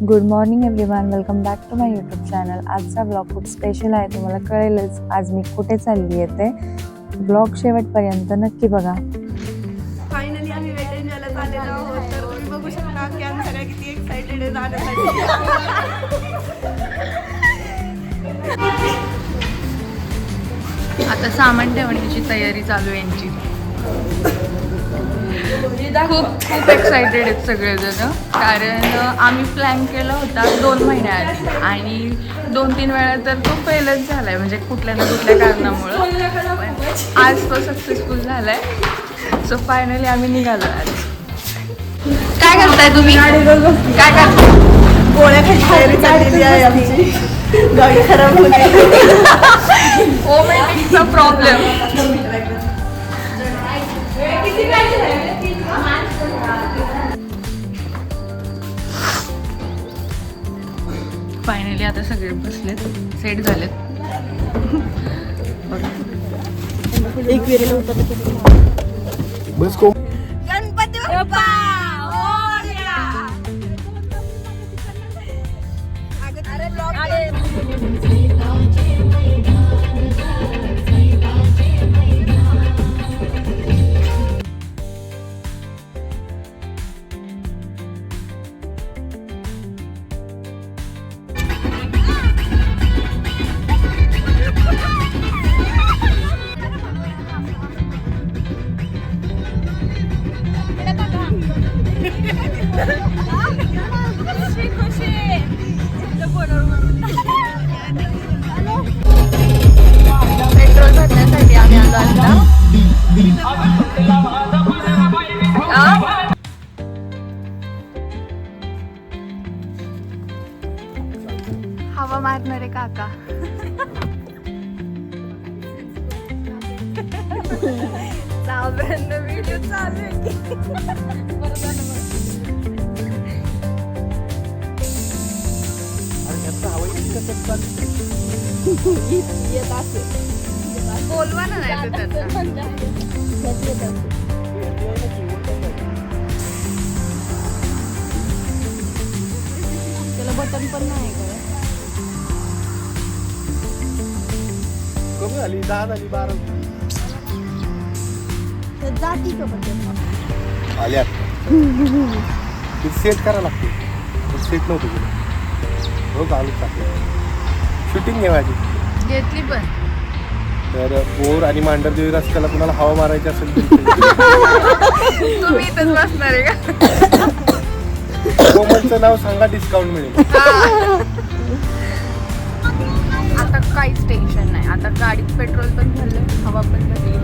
Good morning everyone, welcome back to my YouTube channel. आजचा blog खूप special आहे, तुम्हाला कळेलच आज मी कुठे चालली आहे ते. ब्लॉग शेवटपर्यंत नक्की बघा. फायनली आम्ही वेट एन्जॉयला आलेलो आहोत, तर तुम्ही बघू शकता की आम्ही सगळ्या किती एक्साइटेड आहे जाण्यासाठी. आता सामान ठेवण्याची तयारी चालू आहे यांची. खूप एक्सायटेड आहेत सगळेजण, कारण आम्ही प्लॅन केला होता 2 महिन्याआधी आणि 2-3 वेळा तर तो फेलच झालाय, म्हणजे कुठल्या ना कुठल्या कारणामुळं. आज तो सक्सेसफुल झालाय. सो फायनली आम्ही निघालो आज. काय करताय तुम्ही? काय करताय? गोळ्या खायची तयारी चाललेली आहे आमची. गाडी खराब होते. ओमेटिकचा प्रॉब्लेम. फायनली आता सगळे बसलेत, सेट झालेत. एक वेळेला होता बस को गणपती बाप्पा मोरया. अरे ब्लॉग पेट्रोल भरण्यासाठी आम्ही आलो आता. हवा मारणारे काका. व्हिडिओ चालू आहे. येत असेल बोलवा ना, नाही तर त्यांना. त्याला बटन पण नाही का? कमी झाली 10 झाली 12 जाती का बटन? आल्यात. ते सेट करावं लागते. सेट नव्हतं केलं. हो चालू टाकलं. शूटिंग आहे माझी. घेतली पण. तर बोर आणि मांडरदेवी रस्त्याला कुणाला हवा मारायची असेल तर तुम्ही इथंच बसणार आहे का? कोमलचं नाव सांगा, डिस्काउंट मिळेल. आता काहीच टेन्शन नाही. आता गाडीत पेट्रोल पण भरलं, हवा पण भरली.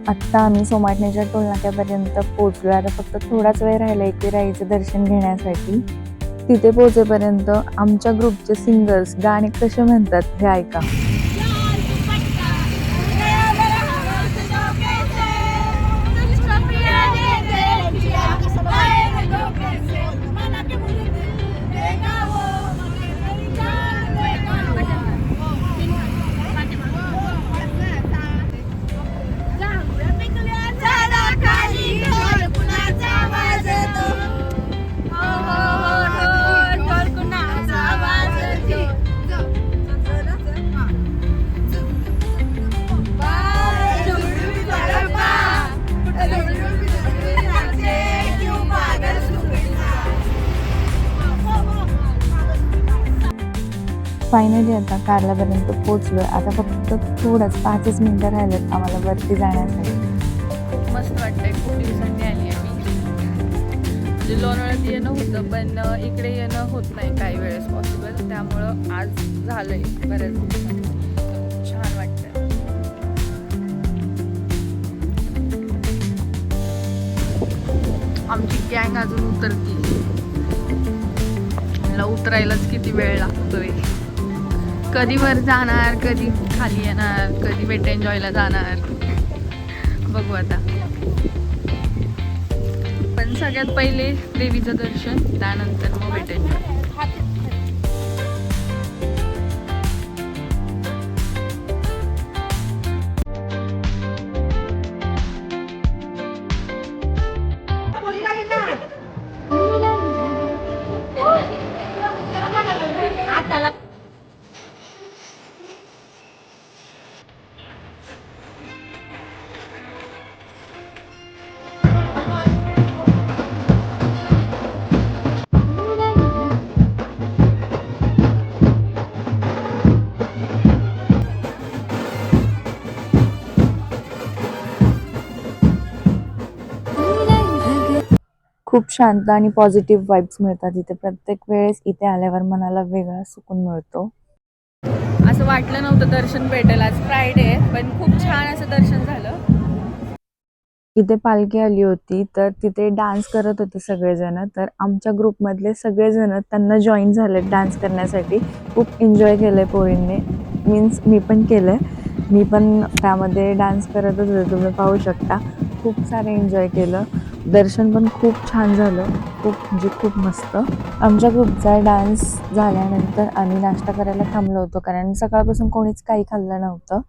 आत्ता आम्ही सोमाटण्याच्या टोलनाक्यापर्यंत पोहोचलो. आता फक्त थोडाच वेळ राहिला एकविराईचं दर्शन घेण्यासाठी. तिथे पोहोचेपर्यंत आमच्या ग्रुपचे सिंगर्स गाणे कसे म्हणतात हे ऐका. फायनली आता कारल्यापर्यंत पोहोचलोय. आता फक्त थोडंच 5 मिनिटं राहिलेत आम्हाला वरती जाण्यासाठी. खूप मस्त वाटतंय. खूप दिवसांनी आली आम्ही. म्हणजे लोणावळ्यात येणं होतं, पण इकडे येणं होत नाही काही वेळेस पॉसिबल. त्यामुळं आज झालंय बऱ्याच दिवसांनी. छान वाटतंय. आमची गँग अजून उतरती. मला उतरायलाच किती वेळ लागतोय. कधी वर जाणार, कधी खाली येणार, कधी वेट एन्जॉयला जाणार, बघू आता. पण सगळ्यात पहिले देवीचं दर्शन, त्यानंतर मग वेट एन्जॉय. खूप शांत आणि पॉझिटिव्ह वाईब्स मिळतात इथे. प्रत्येक वेळेस इथे आल्यावर मनाला वेगळा सुकून मिळतो. असं वाटलं नव्हतं दर्शन भेटेल, आज फ्रायडे आहे, पण खूप छान असं दर्शन झालं. इथे पालखी आली होती तर तिथे डान्स करत होते सगळेजण. तर आमच्या ग्रुपमधले सगळेजण त्यांना जॉईन झाले डान्स करण्यासाठी. खूप एन्जॉय केलंय पोरींनी, मीन्स मी पण केलंय. मी पण त्यामध्ये डान्स करतच होते, तुम्ही पाहू शकता. खूप सारे एन्जॉय केलं. दर्शन पण खूप छान झालं, खूप म्हणजे खूप मस्त. आमच्या ग्रुपचा डान्स झाल्यानंतर आम्ही नाश्ता करायला थांबलो होतो, कारण सकाळपासून कोणीच काही खाल्लं नव्हतं.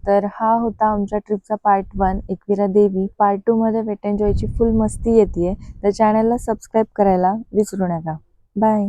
तर हा होता आमच्या ट्रिपचा पार्ट 1 एकविरा देवी. पार्ट 2 मध्ये वेट एन्जॉयची फुल मस्ती येते. तर चॅनलला सबस्क्राईब करायला विसरू नका. बाय.